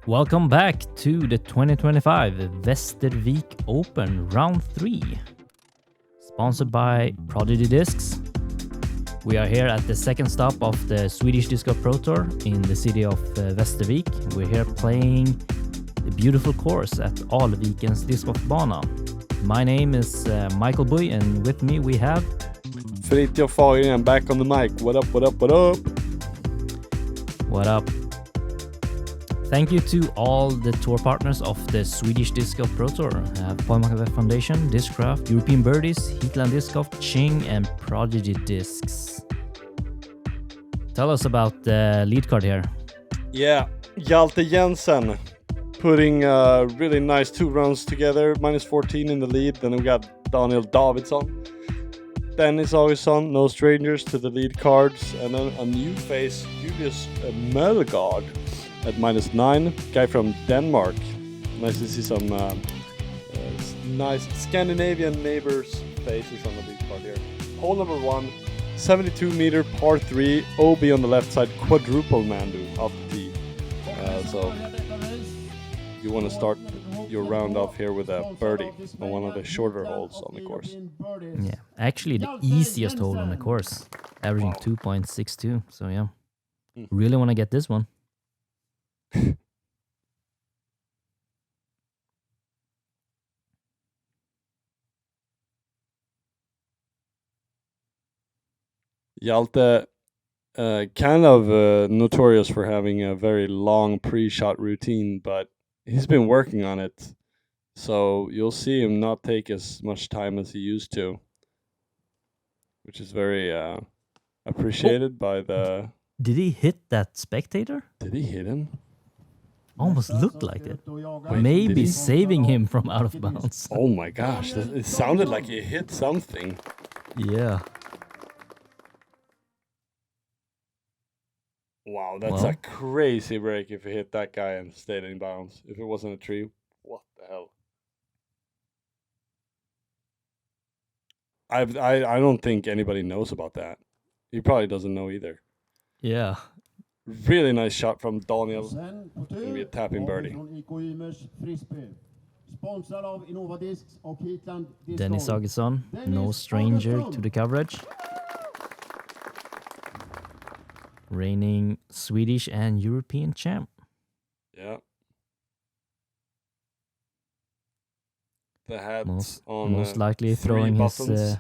Welcome back to the 2025 Västervik Open Round 3. Sponsored by Prodigy Discs. We are here at the second stop of the Swedish Disc Golf Pro Tour in the city of Västervik. We're here playing the beautiful course at Alvikens Discgolfbana. My name is Michael Buy, and with me we have Fritiof Fagergren back on the mic. What up, what up, what up? What up? Thank you to all the tour partners of the Swedish Disc Golf Pro Tour. Poimakave Foundation, Discraft, European Birdies, Heatland Disc Golf, Ching, and Prodigy Discs. Tell us about the lead card here. Yeah, Hjalte Jensen putting really nice 2 rounds together. Minus 14 in the lead. Then we got Davidsson. Dennis Augustsson, no strangers to the lead cards. And then a new face, Julius Mølgaard at minus 9. Guy from Denmark. Nice to see some nice Scandinavian neighbors' faces on the lead card here. Hole number 1, 72 meter par 3, OB on the left side, quadruple Mandu off the tee. So you want to start your round off here with a birdie on one of the shorter holes on the course. Yeah, actually the easiest hole on the course, averaging 2.62. So yeah, really want to get this one. Hjalte, kind of notorious for having a very long pre-shot routine, but he's been working on it. So you'll see him not take as much time as he used to, which is very appreciated by the... Did he hit that spectator? Did he hit him? Almost looked like it. Wait, Maybe saving him from out of bounds. Oh my gosh, it sounded like he hit something. Yeah. Wow, that's a crazy break if he hit that guy and stayed in bounds. If it wasn't a tree, what the hell? I don't think anybody knows about that. He probably doesn't know either. Yeah. Really nice shot from Daniel. Gonna be a tapping birdie. Dennis Augustsson, no stranger to the coverage. Reigning Swedish and European champ. Yeah. The hat on most likely throwing buttons.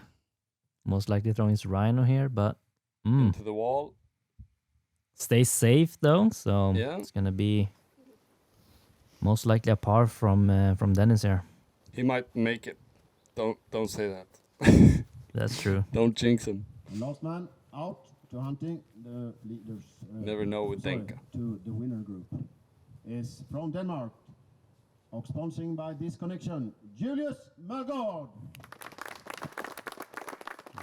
his rhino here, but into the wall. Stay safe though, so yeah. It's gonna be most likely a par from Dennis here. He might make it. Don't say that. That's true. Don't jinx him. Last man out to hunting the leaders. Never know with Denka. To the winner group is from Denmark. Sponsoring by this connection, Julius Mølgaard.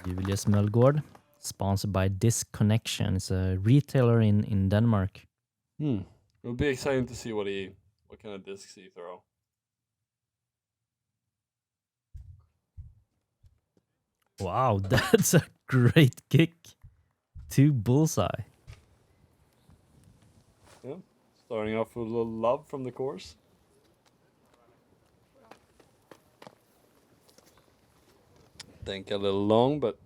Julius Mølgaard, sponsored by Disc Connection. It's a retailer in Denmark. It'll be exciting to see what kind of discs he throw. Wow, that's a great kick. 2 bullseye. Yeah, starting off with a little love from the course. Think a little long, but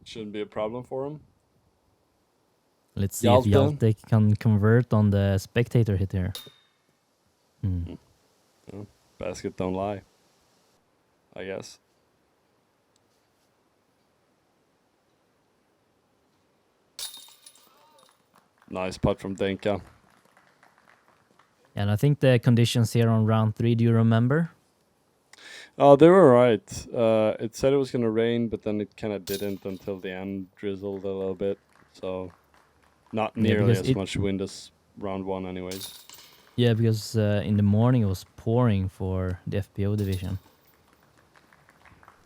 shouldn't be a problem for him. Let's see if Hjalte can convert on the spectator hit here. Yeah, basket don't lie, I guess. Nice putt from Denka. And I think the conditions here on round 3, do you remember? Oh, they were right. It said it was going to rain, but then it kind of didn't until the end, drizzled a little bit. So not nearly as much wind as round 1 anyways. Yeah, because in the morning it was pouring for the FPO division.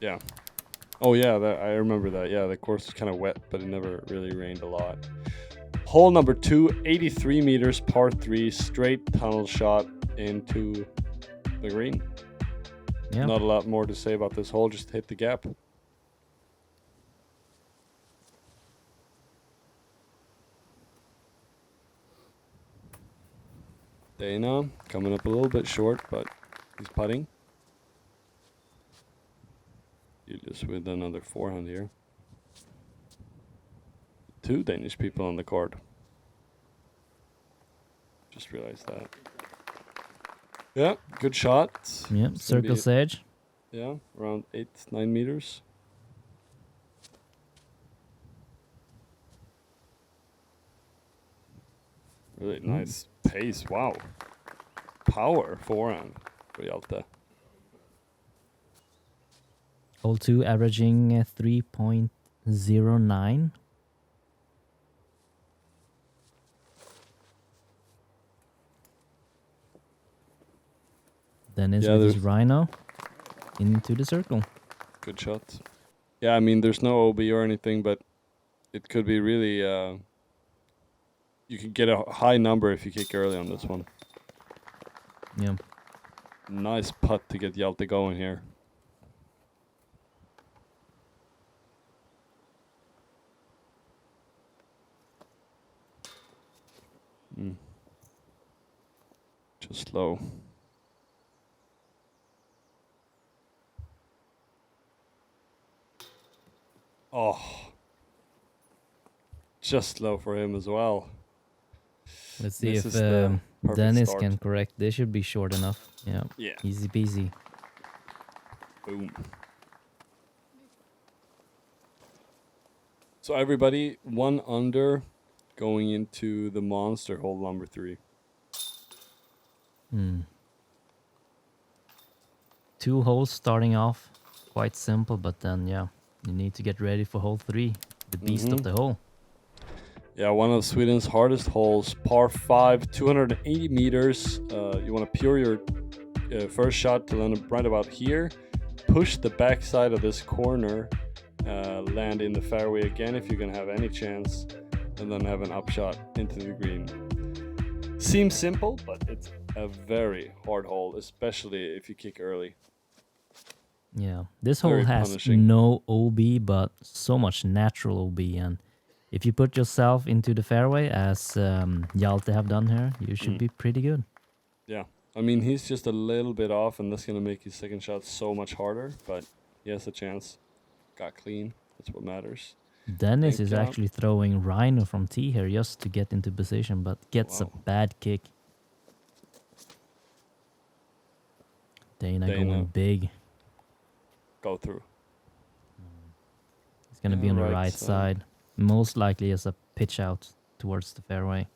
Yeah. Oh, yeah, I remember that. Yeah, the course was kind of wet, but it never really rained a lot. Hole number 2, 83 meters, par 3, straight tunnel shot into the green. Yeah. Not a lot more to say about this hole, just hit the gap. Dana coming up a little bit short, but he's putting. Julius with another forehand here. 2 Danish people on the court. Just realized that. Yeah, good shot. Yeah, It's gonna circle's be- edge. Yeah, around 8-9 meters. Really nice pace. Wow. Power forehand for Hjalte. Hole 2 averaging 3.09. Dennis Yeah, with his there's- Rhino into the circle. Good shot. Yeah, I mean, there's no OB or anything, but it could be really... you could get a high number if you kick early on this one. Yeah. Nice putt to get Hjalte going here. Just slow. Oh. Just slow for him as well. Let's see This if is the perfect Dennis start. can correct. They should be short enough. Yeah. Yeah. Easy peasy. Boom. So everybody, 1 under going into the monster hole number 3. 2 holes starting off. Quite simple, but then, yeah, you need to get ready for hole 3. The beast of the hole. Yeah, one of Sweden's hardest holes, par 5, 280 meters. You want to pure your first shot to land right about here. Push the backside of this corner, land in the fairway again if you're going to have any chance, and then have an upshot into the green. Seems simple, but it's a very hard hole, especially if you kick early. Yeah, this hole Very has punishing. no OB, but so much natural OB, and if you put yourself into the fairway, as Hjalte have done here, you should be pretty good. Yeah, I mean, he's just a little bit off, and that's going to make his second shot so much harder, but he has a chance. Got clean. That's what matters. Dennis Think, is actually throwing Rhino from tee here just to get into position, but gets a Wow. bad kick. Dana Dana. going big. Go through. It's going to be Yeah, on the right right side. side. Most likely as a pitch out towards the fairway.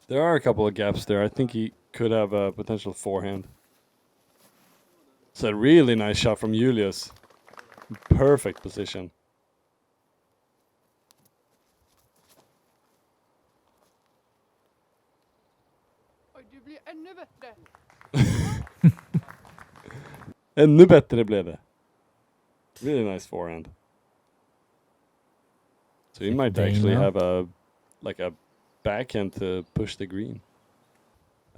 There are a couple of gaps there. I think he could have a potential forehand. It's a really nice shot from Julius. Perfect position. Oj, du blir ännu bättre. Ännu bättre blev det. Really nice forehand. So he might actually Dana. have a backhand to push the green.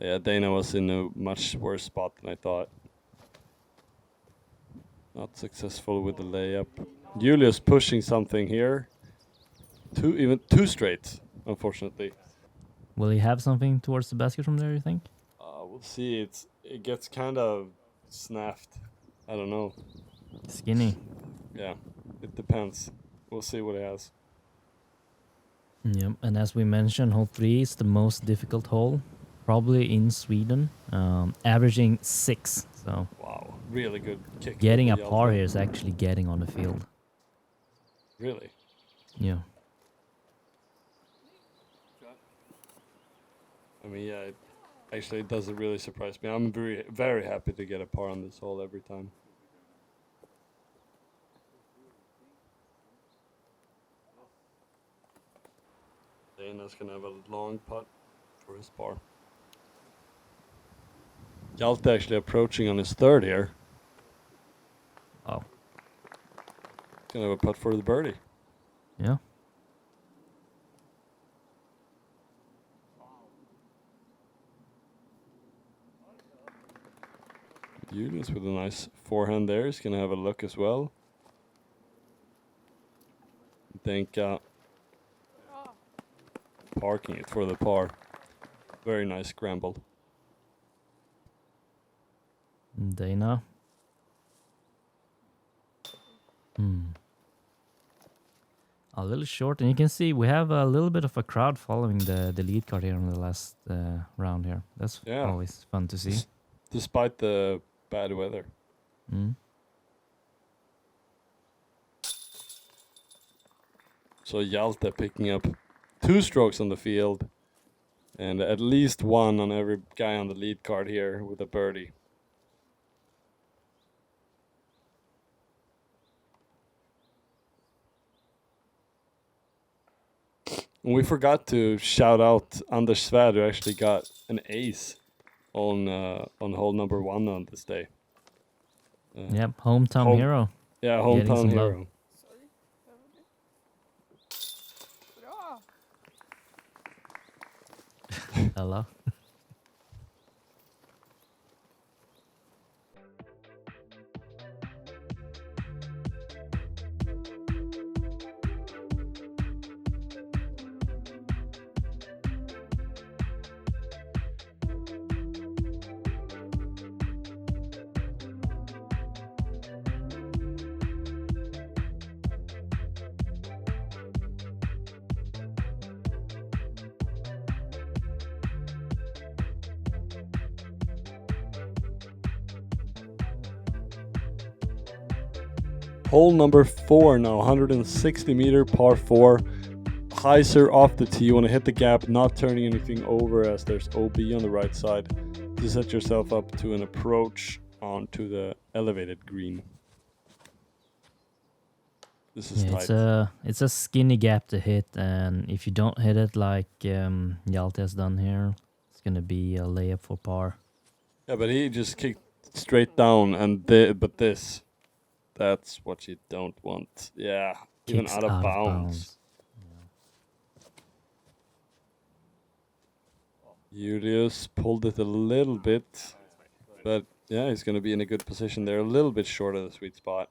Yeah, Dana was in a much worse spot than I thought. Not successful with the layup. Julius pushing something here. Even two straight, unfortunately. Will he have something towards the basket from there, you think? We'll see. It gets kind of snapped. I don't know. Skinny. Yeah, it depends. We'll see what he has. Yep, and as we mentioned, hole 3 is the most difficult hole, probably in Sweden, averaging 6. So Wow, really good kick. getting a from par Hjalte. here is actually getting on the field. Really? Yeah. I mean, yeah, it doesn't really surprise me. I'm very, very happy to get a par on this hole every time. Dana's gonna have a long putt for his par. Hjalte actually approaching on his third here. Oh, Gonna have a putt for the birdie. yeah. Julius with a nice forehand there. He's gonna have a look as well. I think parking it for the par. Very nice scramble. Dana. A little short, and you can see we have a little bit of a crowd following the lead card here on the last round here. That's always fun to see. Despite the bad weather. So Hjalte picking up 2 strokes on the field, and at least 1 on every guy on the lead card here with a birdie. And we forgot to shout out Anders Svärd, who actually got an ace on hole number 1 on this day. Yep, hometown hero. Yeah, Getting hometown some hero. love. Sorry. Bra. Hello. Hole number 4 now, 160 meter par 4. Heiser off the tee. You want to hit the gap, not turning anything over as there's OB on the right side to set yourself up to an approach onto the elevated green. This is tight. It's a skinny gap to hit, and if you don't hit it like Hjalte has done here, it's gonna be a layup for par. Yeah, but he just kicked straight down, and but this, that's what you don't want. Yeah, even Kicks out of bounds. Julius pulled it a little bit, but yeah, he's going to be in a good position there, a little bit short of the sweet spot.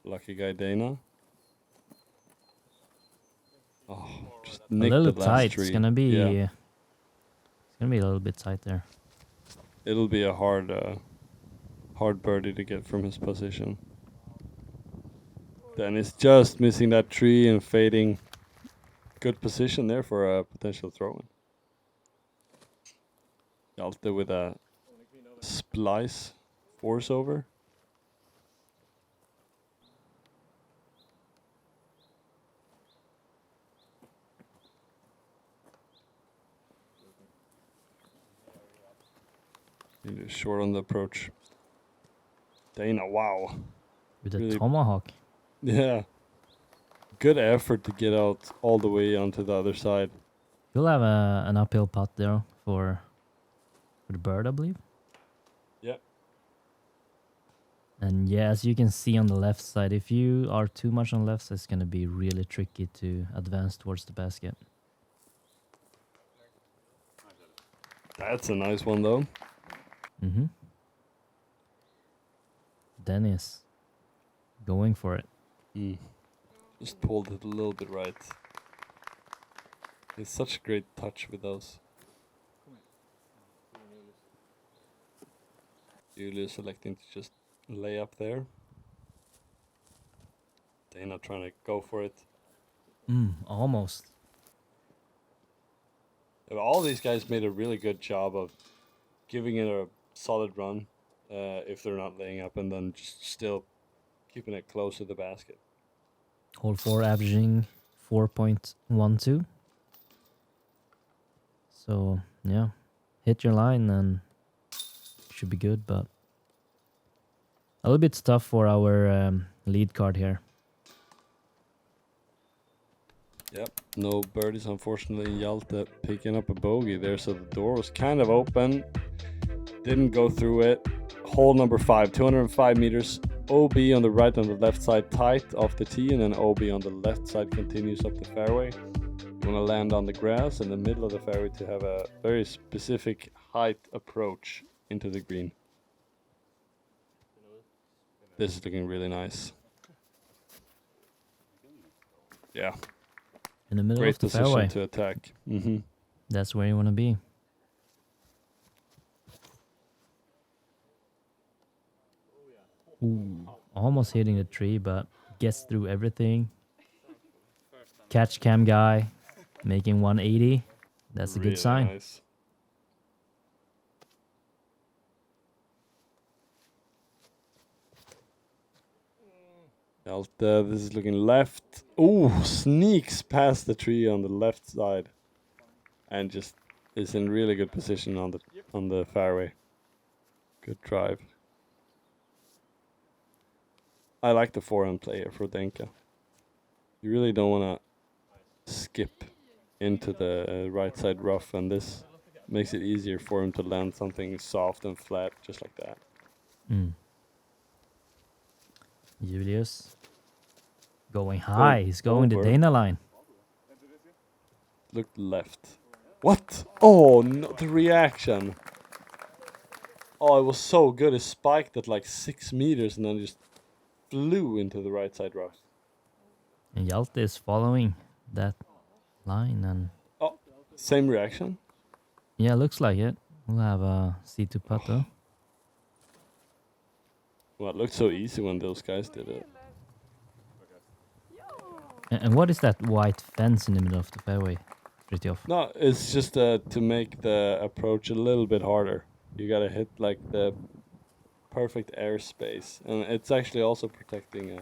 Lucky guy Dana. Oh, just A nicked little the last tight. tree. It's gonna be. Yeah. It's gonna be a little bit tight there. It'll be a hard birdie to get from his position. Dennis just missing that tree and fading. Good position there for a potential throw-in. Hjalte with a splice force over. Short on the approach. Dana, wow. With a Really- tomahawk. Yeah. Good effort to get out all the way onto the other side. You'll have an uphill putt there for the bird, I believe. Yep. And yeah, as you can see on the left side, if you are too much on the left side, it's going to be really tricky to advance towards the basket. That's a nice one, though. Mm-hmm. Dennis going for it. Just pulled it a little bit right. It's such a great touch with those. Julius electing to just lay up there. Dana trying to go for it. Almost. All these guys made a really good job of giving it a solid run if they're not laying up, and then just still keeping it close to the basket. Hole 4 averaging 4.12. So, yeah. Hit your line and should be good, but a little bit tough for our lead card here. Yep, no birdies, unfortunately. Hjalte picking up a bogey there, so the door was kind of open. Didn't go through it. Hole number 5, 205 meters. OB on the right and the left side tight off the tee, and then OB on the left side continues up the fairway. You want to land on the grass in the middle of the fairway to have a very specific height approach into the green. This is looking really nice. Yeah. In the middle Great of the position fairway. to attack. Mm-hmm. That's where you want to be. Ooh, almost hitting the tree, but gets through everything. Catch cam guy making 180. That's a good sign. Nice. Hjalte, this is looking left. Ooh, sneaks past the tree on the left side, and just is in really good position on the fairway. Good drive. I like the forehand player for Denka. You really don't want to skip into the right side rough, and this makes it easier for him to land something soft and flat, just like that. Julius going high. He's going to over. Dana line. Look left. What? Oh, no, the reaction. Oh, it was so good. It spiked at like 6 meters and then just flew into the right side rough. And Hjalte is following that line. And Oh, same reaction? yeah, looks like it. We'll have a C2 putt though. Well, it looked so easy when those guys did it. And what is that white fence in the middle of the fairway, Fritiof? No, it's just to make the approach a little bit harder. You gotta hit like the perfect airspace, and it's actually also protecting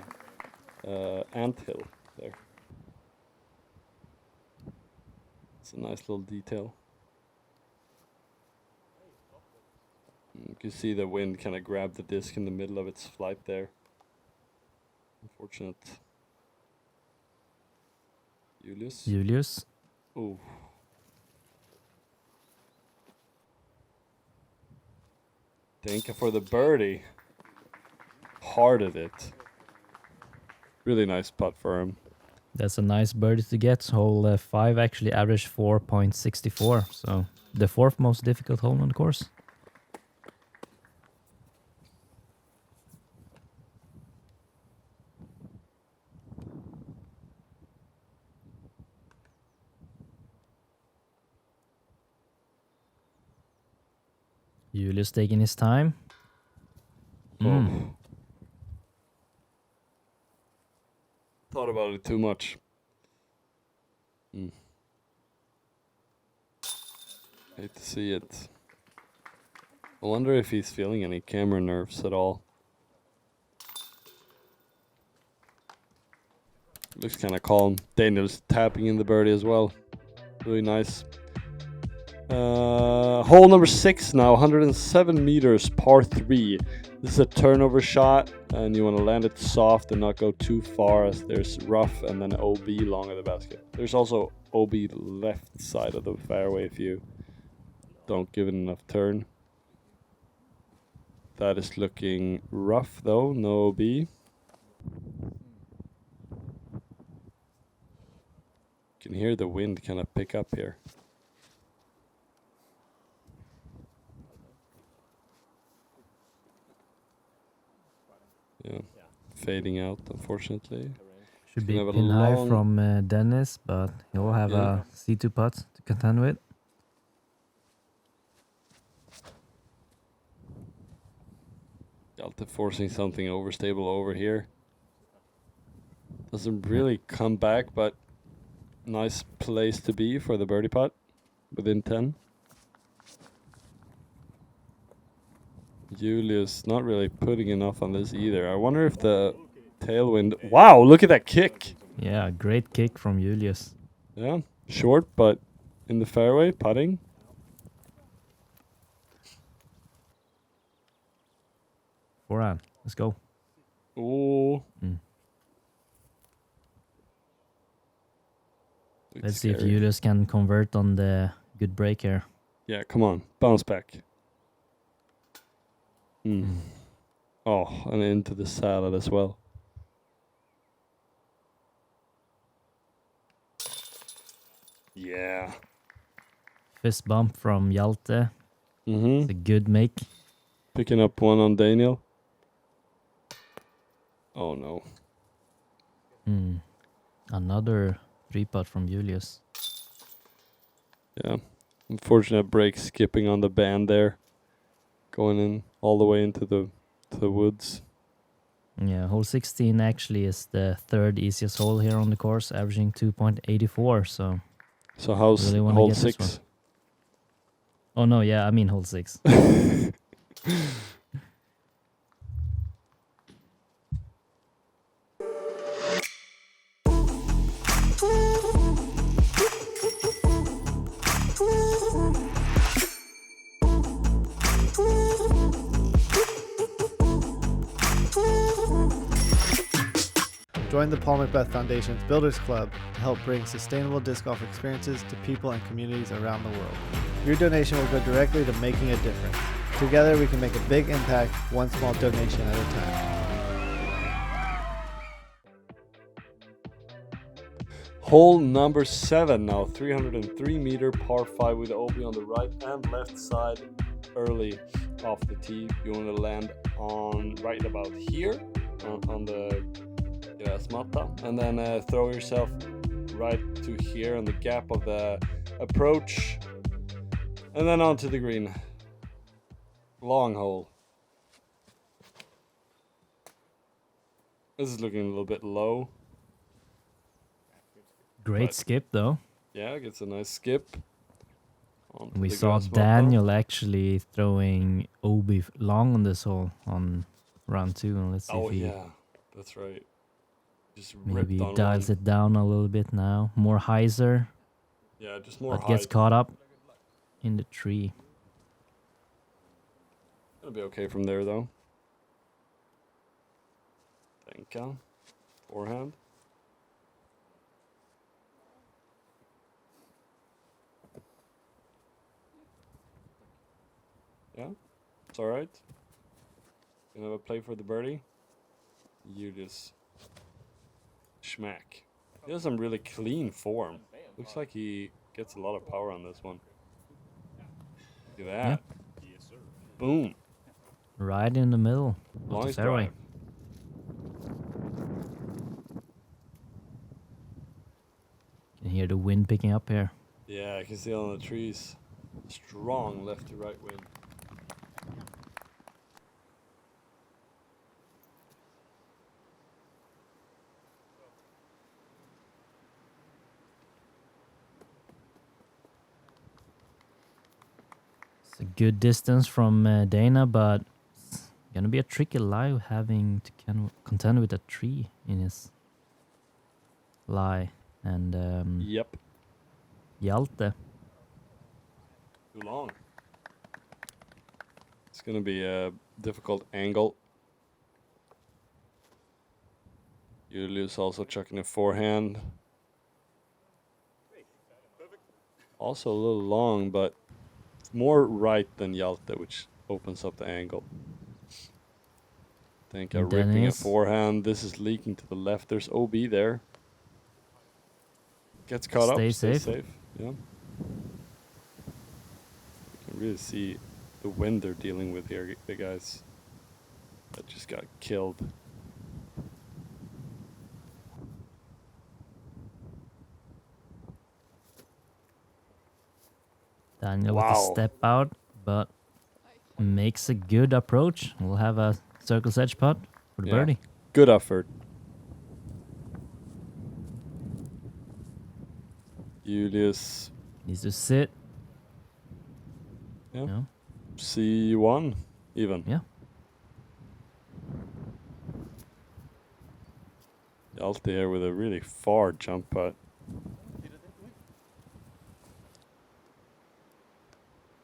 a anthill there. It's a nice little detail. You can see the wind kind of grab the disc in the middle of its flight there. Unfortunate. Julius. Ooh. Denka for the birdie. Hearted it. Really nice putt for him. That's a nice birdie to get. Hole 5 actually averaged 4.64. So the fourth most difficult hole on the course. Julius taking his time. Thought about it too much. Hate to see it. I wonder if he's feeling any camera nerves at all. Looks kind of calm. Daniel's tapping in the birdie as well. Really nice. Hole number 6 now, 107 meters, par 3. This is a turnover shot, and you want to land it soft and not go too far, as there's rough and then OB long of the basket. There's also OB left side of the fairway if you don't give it enough turn. That is looking rough though, no OB. You can hear the wind kind of pick up here. Yeah, fading out, unfortunately. Should be Have a pin high long- from Dennis, but he'll have a C2 putt to contend with. Hjalte forcing something overstable over here. Doesn't really come back, but nice place to be for the birdie putt. Within 10. Julius not really putting enough on this either. I wonder if the tailwind... Wow, look at that kick! Yeah, great kick from Julius. Yeah, short, but in the fairway, putting. Forehand. Let's go. Ooh. Let's see if Julius can convert on the good break here. Yeah, come on. Bounce back. Oh, and into the salad as well. Yeah. Fist bump from Hjalte. It's a good make. Picking up one on Daniel. Oh no. Another 3 putt from Julius. Yeah. Unfortunate break skipping on the band there. Going in all the way into the woods. Yeah, hole 16 actually is the 3rd easiest hole here on the course, averaging 2.84. So how's really wanna hole get this 6? Oh no, yeah, I mean hole 6. Join the Paul Macbeth Foundation's Builders Club to help bring sustainable disc golf experiences to people and communities around the world. Your donation will go directly to making a difference. Together we can make a big impact, one small donation at a time. Hole number 7 now. 303 meter par 5 with the OB on the right and left side early off the tee. You want to land on right about here on the smatta, and then throw yourself right to here on the gap of the approach, and then onto the green. Long hole. This is looking a little bit low. Great But skip though. yeah, gets a nice skip. We saw Daniel actually throwing OB long on this hole on round 2, and let's see if he that's right. Just maybe ripped on dials one. it down a little bit now. More hyzer, Yeah, just more but gets height. caught up in the tree. It'll be okay from there though. Thank you. Forehand. Yeah, it's alright. Gonna have a play for the birdie. Julius Schmack. He has some really clean form. Looks like he gets a lot of power on this one. Look at that. Boom. Right in the middle of the Nice fairway. drive. Can hear the wind picking up here. Yeah, I can see it on the trees. Strong left to right wind. It's a good distance from Dana, but it's gonna be a tricky lie having to contend with a tree in his lie. And Yep. Hjalte. Too long. It's gonna be a difficult angle. Julius also chucking a forehand. Also a little long, but more right than Hjalte, which opens up the angle. Think And ripping a Dennis. forehand. This is leaking to the left. There's OB there. Gets caught Stay up. Stay safe. safe. Yeah. You can really see the wind they're dealing with here, the guys that just got killed. Daniel with a Wow. step out, but makes a good approach. We'll have a circle's edge putt for the Yeah. birdie. Good effort. Julius, Needs to sit. Yeah. No? C1 even. Yeah. Hjalte here with a really far jump putt.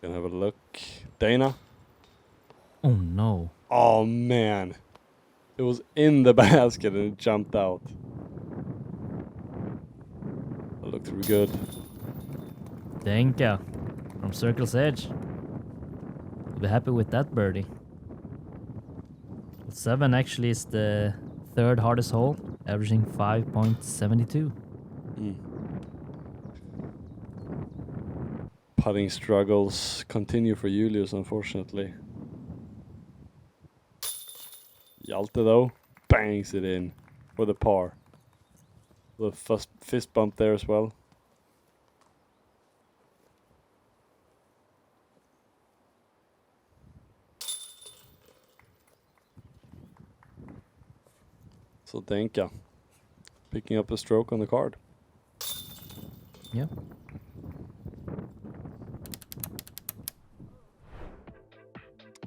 Gonna have a look. Dana. Oh no. Oh man. It was in the basket and it jumped out. That looked really good. Denka from circle's edge. We'll be happy with that birdie. 7 actually is the 3rd hardest hole, averaging 5.72. Putting struggles continue for Julius, unfortunately. Hjalte though bangs it in for the par. Little fist bump there as well. So Denka picking up a stroke on the card. Yeah.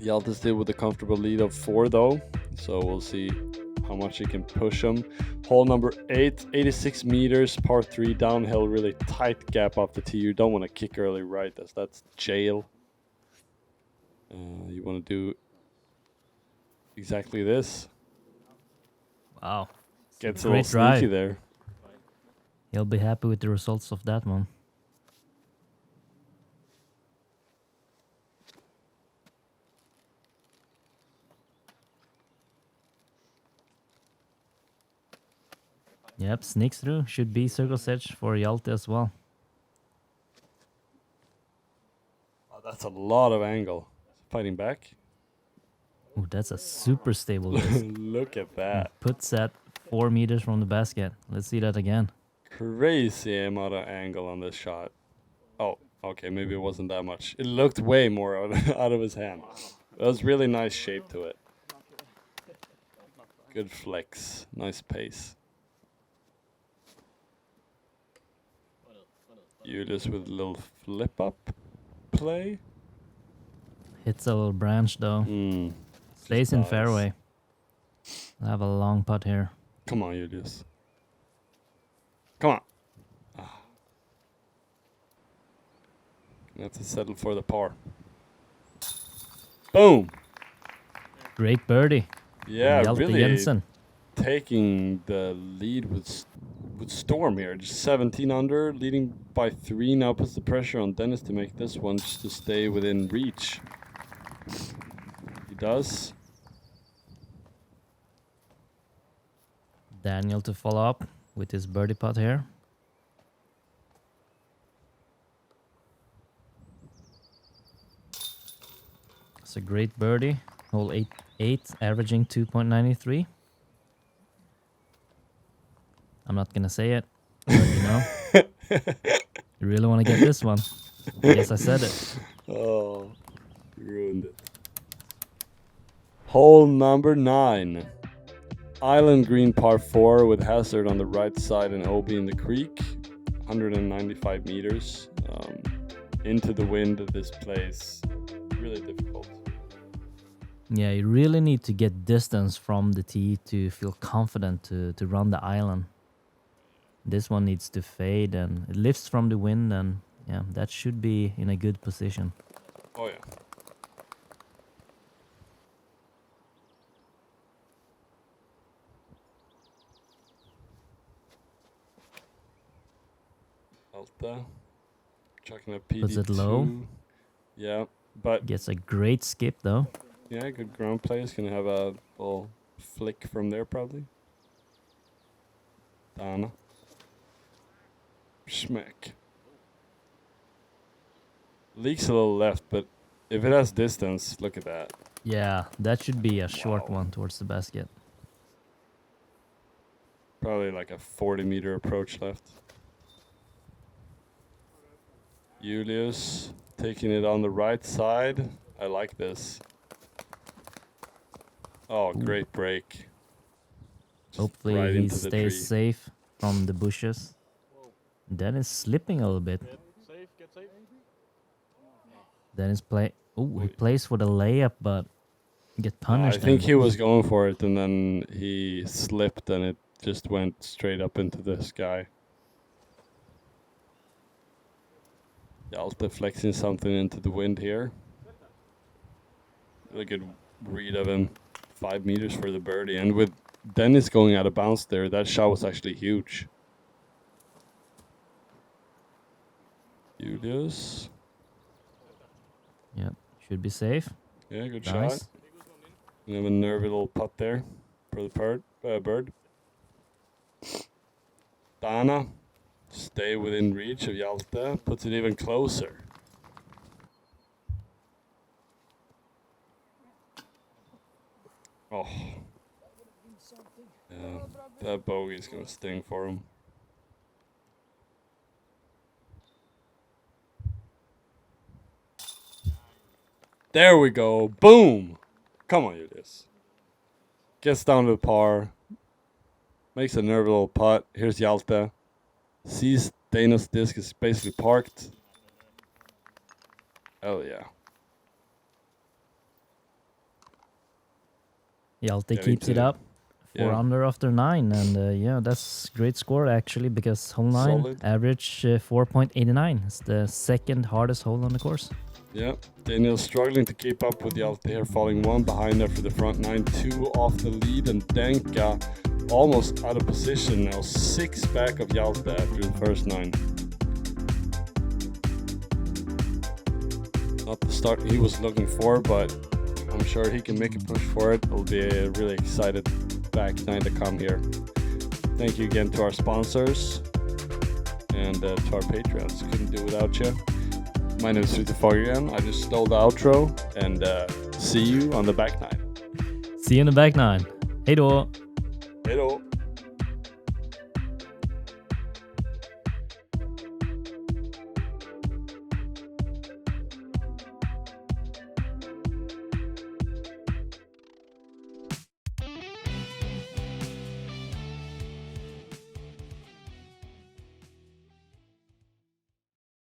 Hjalte still with a comfortable lead of 4 though, so we'll see how much he can push him. Hole number 8, 86 meters, par 3 downhill, really tight gap off the tee. You don't want to kick early right, as that's jail. You want to do exactly this. Wow. Gets a Great little sneaky drive. there. He'll be happy with the results of that one. Yep, sneaks through. Should be circle's edge for Hjalte as well. Oh, that's a lot of angle. Fighting back. Oh, that's a super stable disc. Look at that. Puts that 4 meters from the basket. Let's see that again. Crazy amount of angle on this shot. Oh, okay, maybe it wasn't that much. It looked way more out of his hand. It was really nice shape to it. Good flex. Nice pace. Julius with a little flip up play. Hits a little branch though. Stays in fairway. I'll have a long putt here. Come on, Julius. Come on. Gonna have to settle for the par. Boom. Great birdie. Yeah, Hjalte really Jensen. taking the lead with storm here. Just 17 under, leading by 3. Now puts the pressure on Dennis to make this one just to stay within reach. He does. Daniel to follow up with his birdie putt here. It's a great birdie. Hole 8, averaging 2.93. I'm not gonna say it, but you know, you really want to get this one. Yes, I said it. Oh, you ruined it. Hole number 9. Island green par 4 with hazard on the right side and OB in the creek. 195 meters. Into the wind of this place. Really difficult. Yeah, you really need to get distance from the tee to feel confident to run the island. This one needs to fade and it lifts from the wind, and yeah, that should be in a good position. Oh yeah. Alta. Chucking a PD2. Puts it low. Yeah, but Gets a great skip though. yeah, good ground play. Is gonna have a little flick from there probably. Dana. Schmack. Leaks a little left, but if it has distance, look at that. Yeah, that should be a short Wow. one towards the basket. Probably like a 40-meter approach left. Julius taking it on the right side. I like this. Oh, great break. Just Hopefully right he into the tree. stays safe from the bushes. Then is slipping a little bit. Then is play. Oh, he plays for the layup, but get I punished. think and- he was going for it, and then he slipped, and it just went straight up into the sky. Hjalte flexing something into the wind here. Really good read of him. 5 meters for the birdie, and with Dennis going out of bounds there, that shot was actually huge. Julius. Yep, should be safe. Yeah, good Nice. shot. You have a nervy little putt there for the bird. Dana, stay within reach of Hjalte, puts it even closer. Oh. Yeah, that bogey is going to sting for him. There we go. Boom. Come on, Julius. Gets down to the par. Makes a nervy little putt. Here's Hjalte. Sees Dana's disc is basically parked. Oh, yeah. Hjalte keeps it up. 4 under after 9, and yeah, that's great score actually, because hole 9 Solid. average 4.89. It's the second hardest hole on the course. Yeah, Daniel's struggling to keep up with Hjalte here, falling 1 behind there for the front 9, 2 off the lead, and Danka almost out of position now, 6 back of Hjalte after the first 9. Not the start he was looking for, but I'm sure he can make a push for it. It'll be a really excited back 9 to come here. Thank you again to our sponsors and to our Patreons. Couldn't do without you. My name is Fritiof Fagergren. I just stole the outro, and see you on the back 9. See you in the back 9. Hej då! Hej då!